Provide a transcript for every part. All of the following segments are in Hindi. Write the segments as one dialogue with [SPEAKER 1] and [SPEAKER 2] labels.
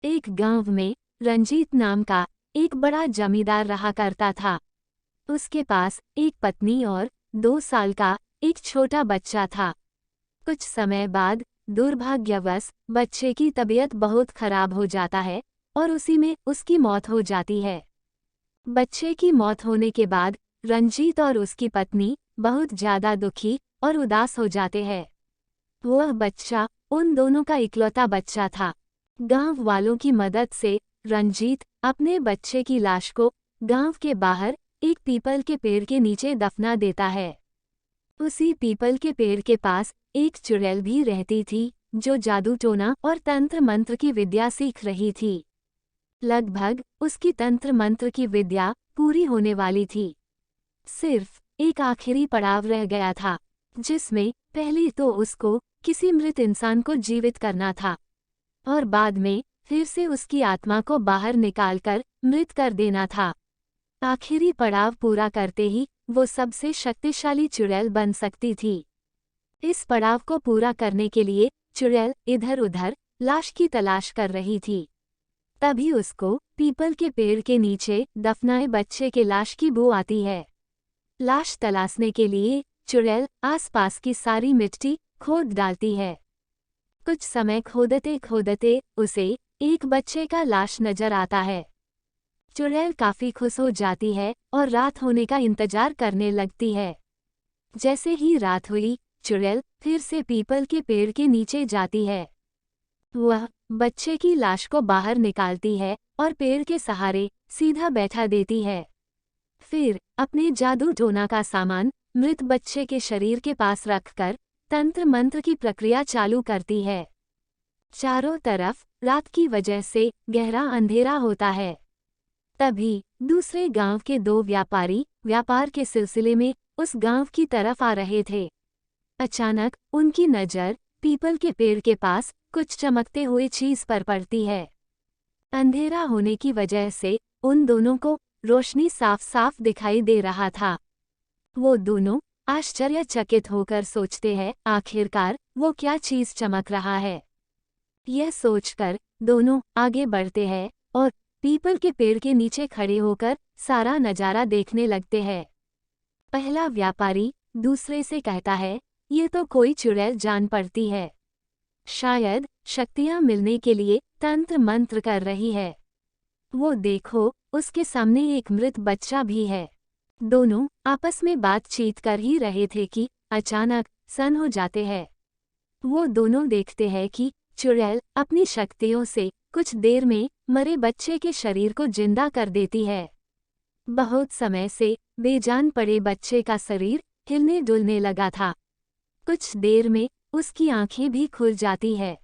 [SPEAKER 1] एक गांव में रंजीत नाम का एक बड़ा जमींदार रहा करता था। उसके पास एक पत्नी और 2 साल का एक छोटा बच्चा था। कुछ समय बाद दुर्भाग्यवश बच्चे की तबीयत बहुत खराब हो जाता है और उसी में उसकी मौत हो जाती है। बच्चे की मौत होने के बाद रंजीत और उसकी पत्नी बहुत ज्यादा दुखी और उदास हो जाते हैं। वह बच्चा उन दोनों का इकलौता बच्चा था। गांव वालों की मदद से रंजीत अपने बच्चे की लाश को गांव के बाहर एक पीपल के पेड़ के नीचे दफना देता है। उसी पीपल के पेड़ के पास एक चुड़ैल भी रहती थी, जो जादू टोना और तंत्र मंत्र की विद्या सीख रही थी। लगभग उसकी तंत्र मंत्र की विद्या पूरी होने वाली थी। सिर्फ एक आखिरी पड़ाव रह गया था, जिसमें पहले तो उसको किसी मृत इंसान को जीवित करना था और बाद में फिर से उसकी आत्मा को बाहर निकालकर मृत कर देना था। आखिरी पड़ाव पूरा करते ही वो सबसे शक्तिशाली चुड़ैल बन सकती थी। इस पड़ाव को पूरा करने के लिए चुड़ैल इधर उधर लाश की तलाश कर रही थी। तभी उसको पीपल के पेड़ के नीचे दफनाए बच्चे के लाश की बू आती है। लाश तलाशने के लिए चुड़ैल आसपास की सारी मिट्टी खोद डालती है। कुछ समय खोदते खोदते उसे एक बच्चे का लाश नजर आता है। चुड़ैल काफी खुश हो जाती है और रात होने का इंतजार करने लगती है। जैसे ही रात हुई, चुड़ैल फिर से पीपल के पेड़ के नीचे जाती है। वह बच्चे की लाश को बाहर निकालती है और पेड़ के सहारे सीधा बैठा देती है। फिर अपने जादू टोना का सामान मृत बच्चे के शरीर के पास रखकर तंत्र मंत्र की प्रक्रिया चालू करती है। चारों तरफ रात की वजह से गहरा अंधेरा होता है। तभी दूसरे गांव के 2 व्यापारी व्यापार के सिलसिले में उस गांव की तरफ आ रहे थे। अचानक उनकी नज़र पीपल के पेड़ के पास कुछ चमकते हुए चीज पर पड़ती है। अंधेरा होने की वजह से उन दोनों को रोशनी साफ साफ दिखाई दे रहा था। वो दोनों आश्चर्यचकित होकर सोचते हैं, आखिरकार वो क्या चीज चमक रहा है। यह सोचकर दोनों आगे बढ़ते हैं और पीपल के पेड़ के नीचे खड़े होकर सारा नजारा देखने लगते हैं। पहला व्यापारी दूसरे से कहता है, ये तो कोई चुड़ैल जान पड़ती है। शायद शक्तियां मिलने के लिए तंत्र मंत्र कर रही है। वो देखो, उसके सामने एक मृत बच्चा भी है। दोनों आपस में बातचीत कर ही रहे थे कि अचानक सन हो जाते हैं। वो दोनों देखते हैं कि चुड़ैल अपनी शक्तियों से कुछ देर में मरे बच्चे के शरीर को जिंदा कर देती है। बहुत समय से बेजान पड़े बच्चे का शरीर हिलने डुलने लगा था। कुछ देर में उसकी आंखें भी खुल जाती है।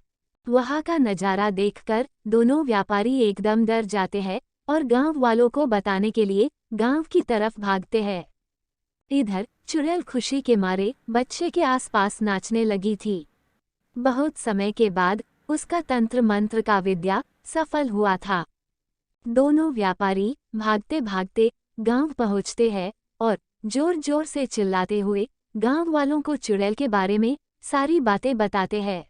[SPEAKER 1] वहाँ का नज़ारा देखकर दोनों व्यापारी एकदम डर जाते हैं और गांव वालों को बताने के लिए गांव की तरफ भागते हैं। इधर चुड़ैल खुशी के मारे बच्चे के आसपास नाचने लगी थी। बहुत समय के बाद उसका तंत्र मंत्र का विद्या सफल हुआ था। दोनों व्यापारी भागते भागते गांव पहुंचते हैं और जोर जोर से चिल्लाते हुए गांव वालों को चुड़ैल के बारे में सारी बातें बताते हैं।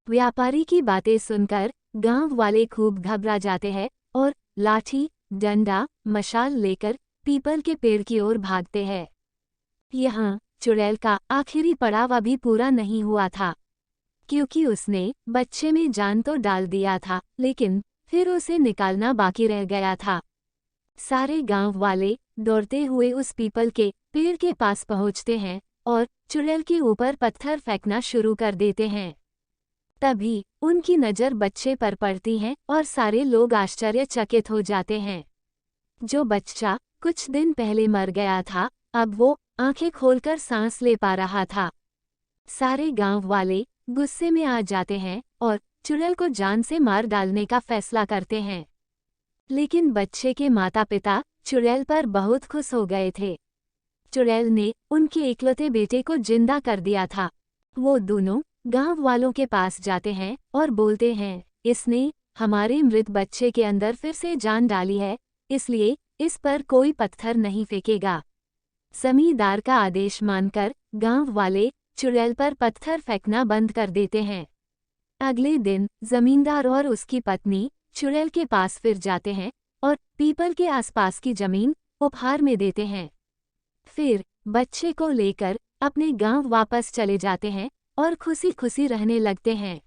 [SPEAKER 1] व्यापारी की बातें सुनकर गांव वाले खूब घबरा जाते हैं और लाठी, डंडा, मशाल लेकर पीपल के पेड़ की ओर भागते हैं। यहाँ चुड़ैल का आखिरी पड़ाव अभी पूरा नहीं हुआ था, क्योंकि उसने बच्चे में जान तो डाल दिया था, लेकिन फिर उसे निकालना बाकी रह गया था। सारे गांव वाले दौड़ते हुए उस पीपल के पेड़ के पास पहुंचते हैं और चुड़ैल के ऊपर पत्थर फेंकना शुरू कर देते हैं। तभी उनकी नज़र बच्चे पर पड़ती है और सारे लोग आश्चर्यचकित हो जाते हैं। जो बच्चा कुछ दिन पहले मर गया था, अब वो आंखें खोलकर सांस ले पा रहा था। सारे गांव वाले गुस्से में आ जाते हैं और चुड़ैल को जान से मार डालने का फैसला करते हैं। लेकिन बच्चे के माता पिता चुड़ैल पर बहुत खुश हो गए थे। चुड़ैल ने उनके इकलौते बेटे को जिंदा कर दिया था। वो दोनों गांव वालों के पास जाते हैं और बोलते हैं, इसने हमारे मृत बच्चे के अंदर फिर से जान डाली है, इसलिए इस पर कोई पत्थर नहीं फेंकेगा। जमींदार का आदेश मानकर गांव वाले चुड़ैल पर पत्थर फेंकना बंद कर देते हैं। अगले दिन जमींदार और उसकी पत्नी चुड़ैल के पास फिर जाते हैं और पीपल के आसपास की जमीन उपहार में देते हैं। फिर बच्चे को लेकर अपने गांव वापस चले जाते हैं और खुशी खुशी रहने लगते हैं।